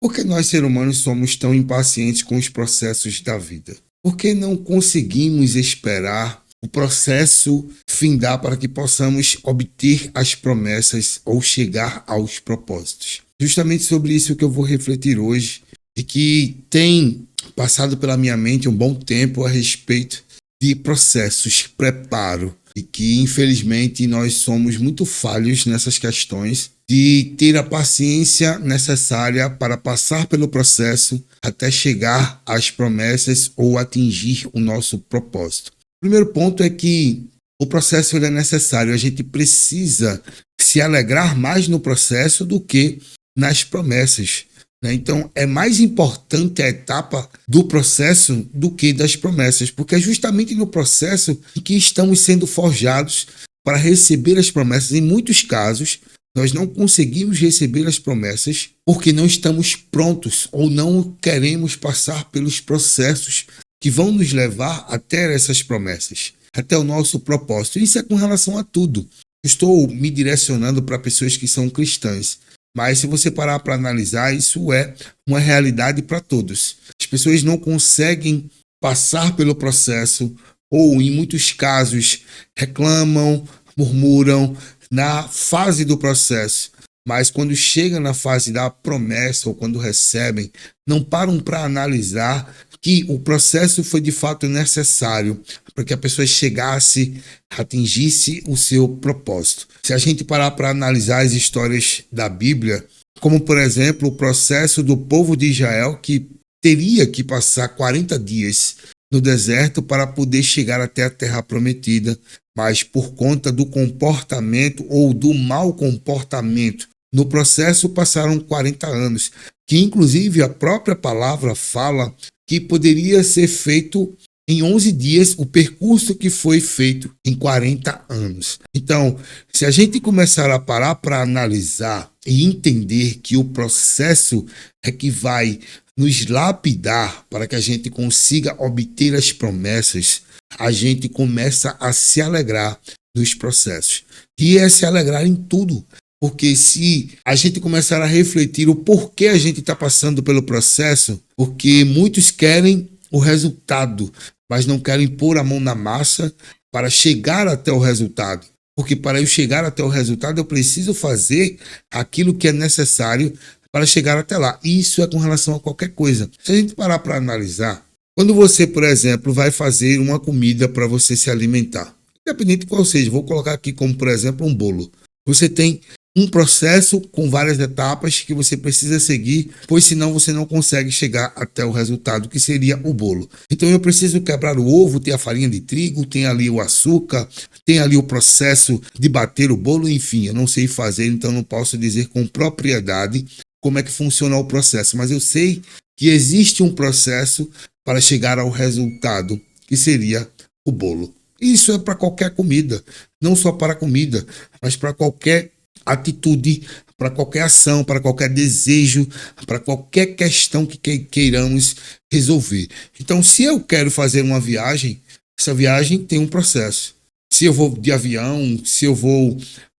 Por que nós, seres humanos, somos tão impacientes com os processos da vida? Por que não conseguimos esperar o processo findar para que possamos obter as promessas ou chegar aos propósitos? Justamente sobre isso que eu vou refletir hoje e que tem passado pela minha mente um bom tempo a respeito de processos, preparo, e que infelizmente nós somos muito falhos nessas questões de ter a paciência necessária para passar pelo processo até chegar às promessas ou atingir o nosso propósito. O primeiro ponto é que o processo ele é necessário, a gente precisa se alegrar mais no processo do que nas promessas. Então, é mais importante a etapa do processo do que das promessas, porque é justamente no processo que estamos sendo forjados para receber as promessas. Em muitos casos, nós não conseguimos receber as promessas porque não estamos prontos ou não queremos passar pelos processos que vão nos levar até essas promessas, até o nosso propósito. Isso é com relação a tudo. Estou me direcionando para pessoas que são cristãs. Mas se você parar para analisar, isso é uma realidade para todos. As pessoas não conseguem passar pelo processo ou, em muitos casos, reclamam, murmuram na fase do processo. Mas quando chega na fase da promessa ou quando recebem, não param para analisar que o processo foi de fato necessário para que a pessoa chegasse, atingisse o seu propósito. Se a gente parar para analisar as histórias da Bíblia, como por exemplo o processo do povo de Israel que teria que passar 40 dias no deserto para poder chegar até a terra prometida, mas por conta do comportamento ou do mau comportamento no processo passaram 40 anos, que inclusive a própria palavra fala que poderia ser feito em 11 dias o percurso que foi feito em 40 anos. Então, se a gente começar a parar para analisar e entender que o processo é que vai nos lapidar para que a gente consiga obter as promessas, a gente começa a se alegrar dos processos. E é se alegrar em tudo. Porque se a gente começar a refletir o porquê a gente está passando pelo processo, porque muitos querem o resultado, mas não querem pôr a mão na massa para chegar até o resultado. Porque para eu chegar até o resultado, eu preciso fazer aquilo que é necessário para chegar até lá. E isso é com relação a qualquer coisa. Se a gente parar para analisar, quando você, por exemplo, vai fazer uma comida para você se alimentar, independente de qual seja, vou colocar aqui como, por exemplo, um bolo. Você tem um processo com várias etapas que você precisa seguir, pois senão você não consegue chegar até o resultado, que seria o bolo. Então eu preciso quebrar o ovo, ter a farinha de trigo, tem ali o açúcar, tem ali o processo de bater o bolo, enfim, eu não sei fazer, então não posso dizer com propriedade como é que funciona o processo, mas eu sei que existe um processo para chegar ao resultado, que seria o bolo. Isso é para qualquer comida, não só para comida, mas para qualquer atitude, para qualquer ação, para qualquer desejo, para qualquer questão que queiramos resolver. Então, se eu quero fazer uma viagem, essa viagem tem um processo. Se eu vou de avião, se eu vou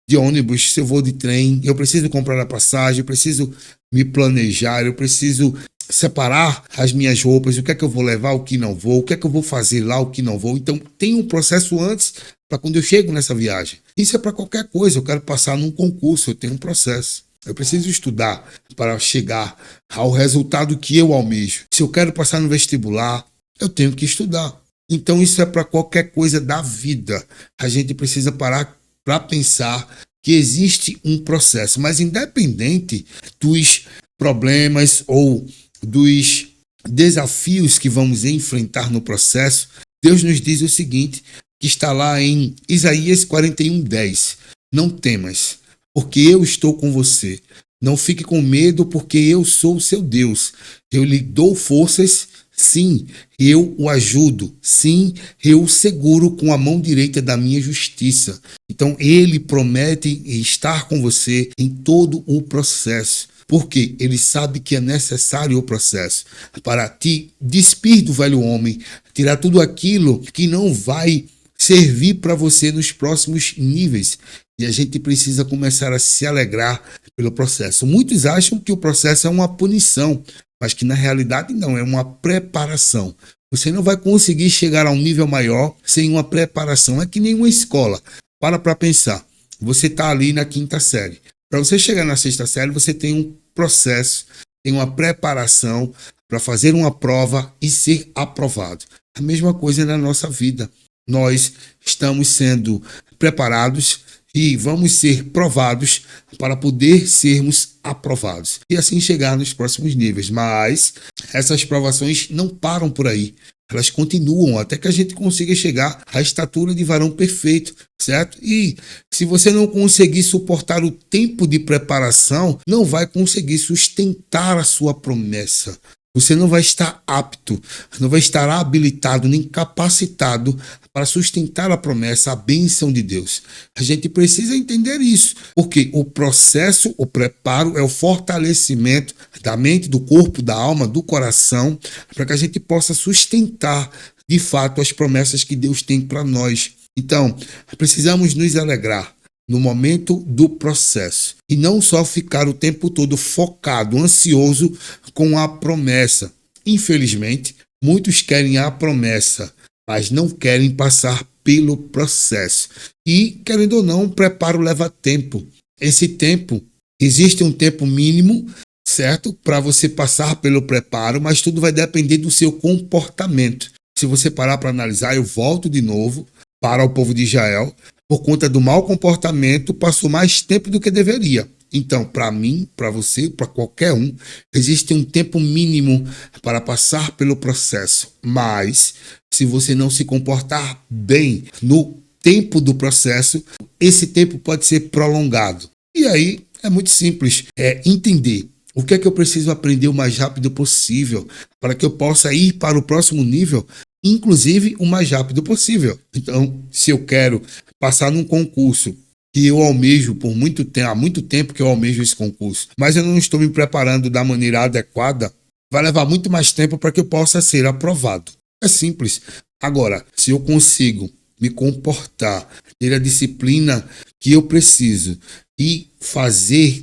de ônibus, se eu vou de trem, eu preciso comprar a passagem, eu preciso me planejar, eu preciso separar as minhas roupas, o que é que eu vou levar, o que não vou, o que é que eu vou fazer lá, o que não vou. Então, tem um processo antes para quando eu chego nessa viagem. Isso é para qualquer coisa. Eu quero passar num concurso, eu tenho um processo. Eu preciso estudar para chegar ao resultado que eu almejo. Se eu quero passar no vestibular, eu tenho que estudar. Então, isso é para qualquer coisa da vida. A gente precisa parar para pensar que existe um processo, mas independente dos problemas ou dos desafios que vamos enfrentar no processo, Deus nos diz o seguinte, que está lá em Isaías 41:10. Não temas, porque eu estou com você. Não fique com medo, porque eu sou o seu Deus. Eu lhe dou forças, sim, eu o ajudo. Sim, eu o seguro com a mão direita da minha justiça. Então, ele promete estar com você em todo o processo. Porque ele sabe que é necessário o processo para te despir do velho homem, tirar tudo aquilo que não vai servir para você nos próximos níveis. E a gente precisa começar a se alegrar pelo processo. Muitos acham que o processo é uma punição, mas que na realidade não, é uma preparação. Você não vai conseguir chegar a um nível maior sem uma preparação. É que nem uma escola. Para pensar. Você está ali na 5ª série. Para você chegar na 6ª série, você tem um processo, tem uma preparação para fazer uma prova e ser aprovado. A mesma coisa na nossa vida. Nós estamos sendo preparados e vamos ser provados para poder sermos aprovados e assim chegar nos próximos níveis. Mas essas provações não param por aí. Elas continuam até que a gente consiga chegar à estatura de varão perfeito, certo? E se você não conseguir suportar o tempo de preparação, não vai conseguir sustentar a sua promessa. Você não vai estar apto, não vai estar habilitado nem capacitado para sustentar a promessa, a bênção de Deus. A gente precisa entender isso, porque o processo, o preparo é o fortalecimento da mente, do corpo, da alma, do coração, para que a gente possa sustentar de fato as promessas que Deus tem para nós. Então, precisamos nos alegrar no momento do processo e não só ficar o tempo todo focado, ansioso com a promessa. Infelizmente, muitos querem a promessa, mas não querem passar pelo processo. E, querendo ou não, o preparo leva tempo. Esse tempo, existe um tempo mínimo, certo? Para você passar pelo preparo, mas tudo vai depender do seu comportamento. Se você parar para analisar, eu volto de novo para o povo de Israel. Por conta do mau comportamento, passou mais tempo do que deveria. Então, para mim, para você, para qualquer um, existe um tempo mínimo para passar pelo processo. Mas, se você não se comportar bem no tempo do processo, esse tempo pode ser prolongado. E aí, é muito simples, é entender o que é que eu preciso aprender o mais rápido possível para que eu possa ir para o próximo nível, inclusive o mais rápido possível. Então, se eu quero passar num concurso que eu almejo por muito tempo, há muito tempo que eu almejo esse concurso, mas eu não estou me preparando da maneira adequada, vai levar muito mais tempo para que eu possa ser aprovado. É simples. Agora, se eu consigo me comportar, ter a disciplina que eu preciso e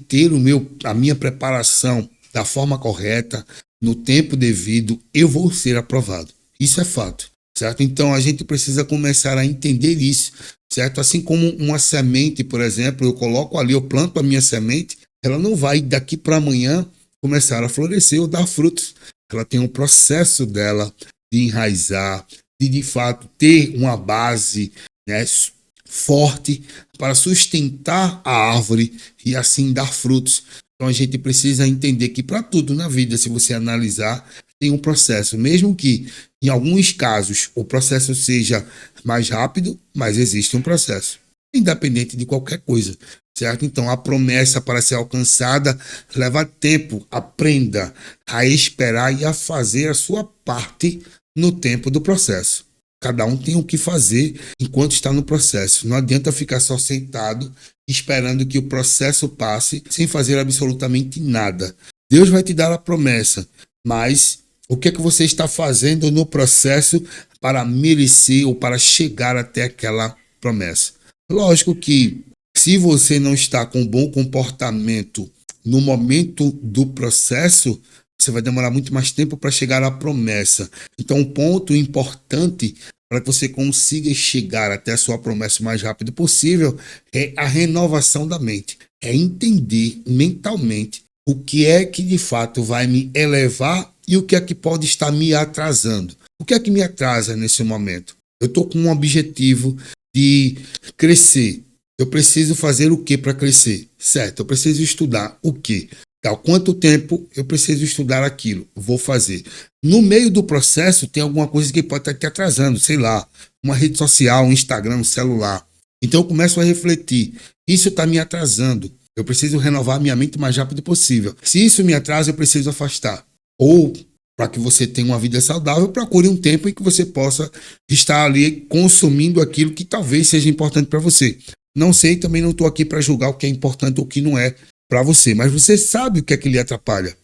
ter a minha preparação da forma correta, no tempo devido, eu vou ser aprovado. Isso é fato, certo? Então a gente precisa começar a entender isso, certo? Assim como uma semente, por exemplo, eu coloco ali, eu planto a minha semente, ela não vai daqui para amanhã começar a florescer ou dar frutos. Ela tem um processo dela de enraizar, de fato ter uma base, né, forte para sustentar a árvore e assim dar frutos. Então a gente precisa entender que para tudo na vida, se você analisar, tem um processo, mesmo que em alguns casos o processo seja mais rápido, mas existe um processo, independente de qualquer coisa, certo? Então a promessa para ser alcançada leva tempo. Aprenda a esperar e a fazer a sua parte no tempo do processo. Cada um tem o que fazer enquanto está no processo. Não adianta ficar só sentado esperando que o processo passe sem fazer absolutamente nada. Deus vai te dar a promessa, mas o que é que você está fazendo no processo para merecer ou para chegar até aquela promessa? Lógico que se você não está com bom comportamento no momento do processo, você vai demorar muito mais tempo para chegar à promessa. Então, um ponto importante para que você consiga chegar até a sua promessa o mais rápido possível é a renovação da mente. É entender mentalmente o que é que de fato vai me elevar e o que é que pode estar me atrasando. O que é que me atrasa nesse momento? Eu estou com um objetivo de crescer. Eu preciso fazer o que para crescer? Certo, eu preciso estudar o quê? Quanto tempo eu preciso estudar aquilo? Vou fazer. No meio do processo tem alguma coisa que pode estar te atrasando, sei lá, uma rede social, um Instagram, um celular. Então eu começo a refletir. Isso está me atrasando. Eu preciso renovar minha mente o mais rápido possível. Se isso me atrasa, eu preciso afastar. Ou, para que você tenha uma vida saudável, procure um tempo em que você possa estar ali consumindo aquilo que talvez seja importante para você. Não sei, também não estou aqui para julgar o que é importante ou o que não é para você, mas você sabe o que é que lhe atrapalha.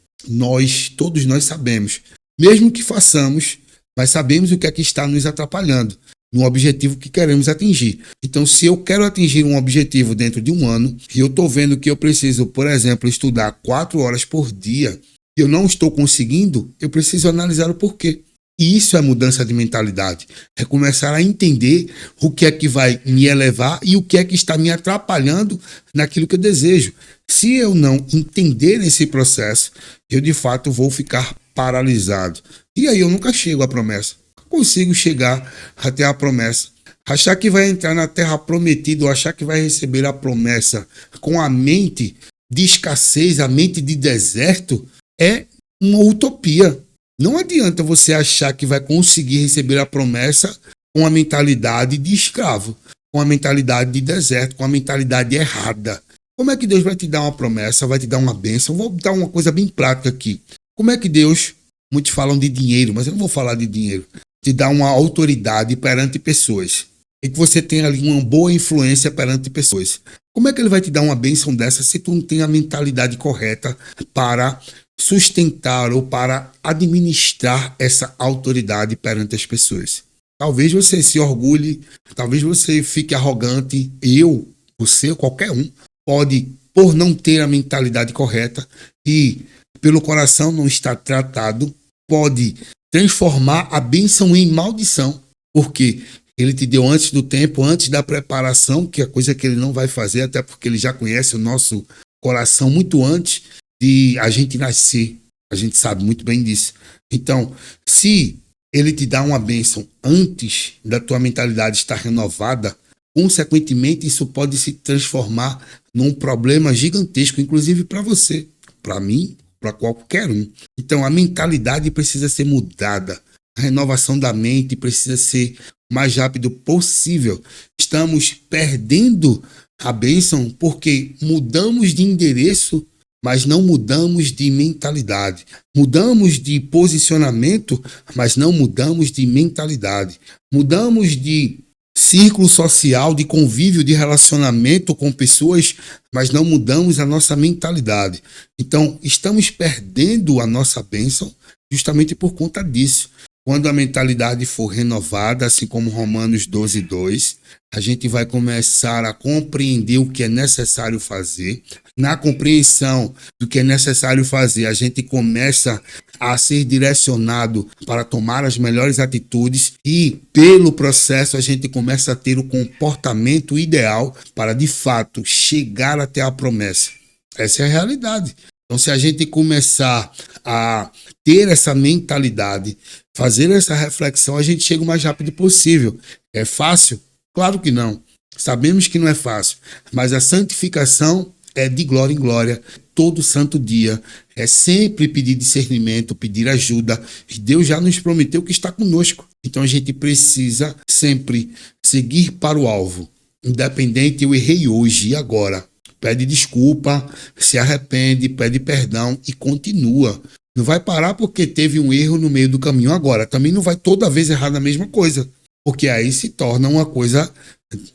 Todos nós sabemos. Mesmo que façamos, mas sabemos o que é que está nos atrapalhando. no objetivo que queremos atingir. Então, se eu quero atingir um objetivo dentro de um ano, e eu estou vendo que eu preciso, por exemplo, estudar 4 horas por dia, e eu não estou conseguindo, eu preciso analisar o porquê. E isso é mudança de mentalidade. É começar a entender o que é que vai me elevar e o que é que está me atrapalhando naquilo que eu desejo. Se eu não entender esse processo, eu de fato vou ficar paralisado. E aí eu nunca chego à promessa. Consigo chegar até a promessa. Achar que vai entrar na terra prometida ou achar que vai receber a promessa com a mente de escassez, a mente de deserto, é uma utopia. Não adianta você achar que vai conseguir receber a promessa com a mentalidade de escravo, com a mentalidade de deserto, com a mentalidade errada. Como é que Deus vai te dar uma promessa, vai te dar uma bênção? Vou dar uma coisa bem prática aqui. Como é que Deus, muitos falam de dinheiro, mas eu não vou falar de dinheiro, te dá uma autoridade perante pessoas e que você tenha ali uma boa influência perante pessoas? Como é que ele vai te dar uma bênção dessa se tu não tem a mentalidade correta para sustentar ou para administrar essa autoridade perante as pessoas? Talvez você se orgulhe, talvez você fique arrogante, você, qualquer um, pode, por não ter a mentalidade correta e pelo coração não estar tratado, pode transformar a bênção em maldição, porque ele te deu antes do tempo, antes da preparação, que é coisa que ele não vai fazer, até porque ele já conhece o nosso coração muito antes de a gente nascer. A gente sabe muito bem disso. Então, se ele te dá uma bênção antes da tua mentalidade estar renovada, consequentemente isso pode se transformar num problema gigantesco, inclusive para você, para mim, para qualquer um. Então, a mentalidade precisa ser mudada. A renovação da mente precisa ser o mais rápido possível. Estamos perdendo a bênção porque mudamos de endereço, mas não mudamos de mentalidade. Mudamos de posicionamento, mas não mudamos de mentalidade. Mudamos de círculo social, de convívio, de relacionamento com pessoas, mas não mudamos a nossa mentalidade. Então, estamos perdendo a nossa bênção justamente por conta disso. Quando a mentalidade for renovada, assim como Romanos 12:2, a gente vai começar a compreender o que é necessário fazer. Na compreensão do que é necessário fazer, a gente começa a ser direcionado para tomar as melhores atitudes e, pelo processo, a gente começa a ter o comportamento ideal para, de fato, chegar até a promessa. Essa é a realidade. Então, se a gente começar a ter essa mentalidade, fazer essa reflexão, a gente chega o mais rápido possível. É fácil? Claro que não. Sabemos que não é fácil, mas a santificação é de glória em glória, todo santo dia. É sempre pedir discernimento, pedir ajuda. E Deus já nos prometeu que está conosco. Então a gente precisa sempre seguir para o alvo. Independente, eu errei hoje e agora. Pede desculpa, se arrepende, pede perdão e continua. Não vai parar porque teve um erro no meio do caminho agora. Também não vai toda vez errar na mesma coisa. Porque aí se torna uma coisa,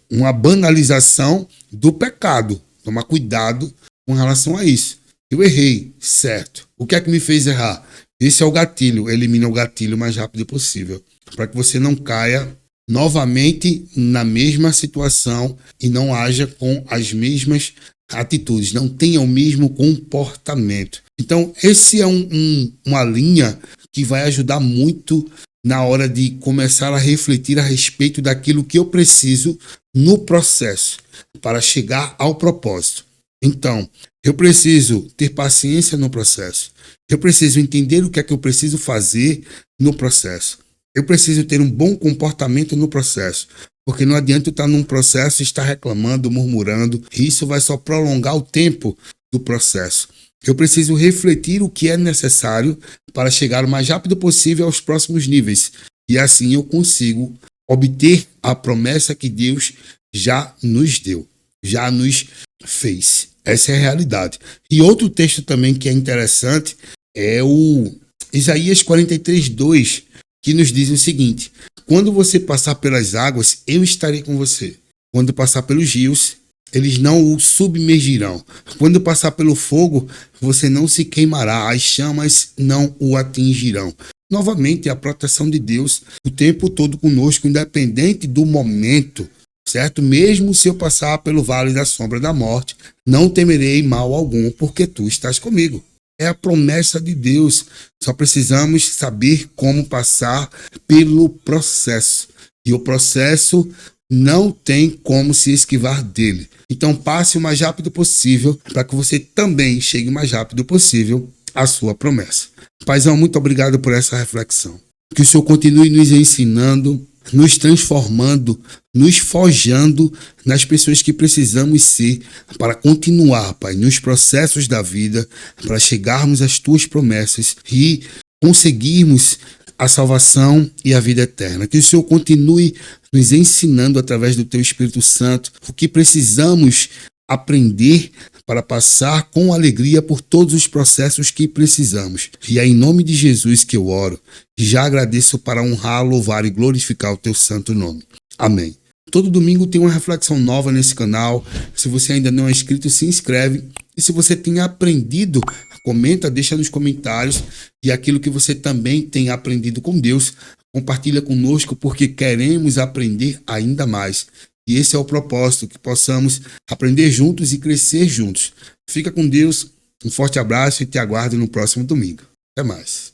uma banalização do pecado. Tomar cuidado com relação a isso. Eu errei, certo. O que é que me fez errar? Esse é o gatilho. Elimina o gatilho o mais rápido possível. Para que você não caia novamente na mesma situação e não haja com as mesmas atitudes, não tenha o mesmo comportamento. Então, esse é uma linha que vai ajudar muito na hora de começar a refletir a respeito daquilo que eu preciso no processo para chegar ao propósito. Então, eu preciso ter paciência no processo. Eu preciso entender o que é que eu preciso fazer no processo. Eu preciso ter um bom comportamento no processo. Porque não adianta eu estar num processo e estar reclamando, murmurando. Isso vai só prolongar o tempo do processo. Eu preciso refletir o que é necessário para chegar o mais rápido possível aos próximos níveis. E assim eu consigo obter a promessa que Deus já nos deu, já nos fez. Essa é a realidade. E outro texto também que é interessante é o Isaías 43:2, que nos diz o seguinte: quando você passar pelas águas, eu estarei com você. Quando passar pelos rios, eles não o submergirão. Quando passar pelo fogo, você não se queimará, as chamas não o atingirão. novamente a proteção de Deus o tempo todo conosco, independente do momento, certo? Mesmo se eu passar pelo vale da sombra da morte, não temerei mal algum, porque tu estás comigo. É a promessa de Deus. Só precisamos saber como passar pelo processo. E o processo não tem como se esquivar dele. Então passe o mais rápido possível para que você também chegue o mais rápido possível à sua promessa. Paizão, muito obrigado por essa reflexão. Que o Senhor continue nos ensinando, nos transformando, nos forjando nas pessoas que precisamos ser para continuar, Pai, nos processos da vida, para chegarmos às Tuas promessas e conseguirmos a salvação e a vida eterna. Que o Senhor continue nos ensinando através do Teu Espírito Santo o que precisamos aprender para passar com alegria por todos os processos que precisamos. E é em nome de Jesus que eu oro e já agradeço para honrar, louvar e glorificar o Teu santo nome. Amém. Todo domingo tem uma reflexão nova nesse canal. Se você ainda não é inscrito, se inscreve. E se você tem aprendido, comenta, deixa nos comentários. E aquilo que você também tem aprendido com Deus, compartilha conosco, porque queremos aprender ainda mais. E esse é o propósito, que possamos aprender juntos e crescer juntos. Fica com Deus, um forte abraço e te aguardo no próximo domingo. Até mais.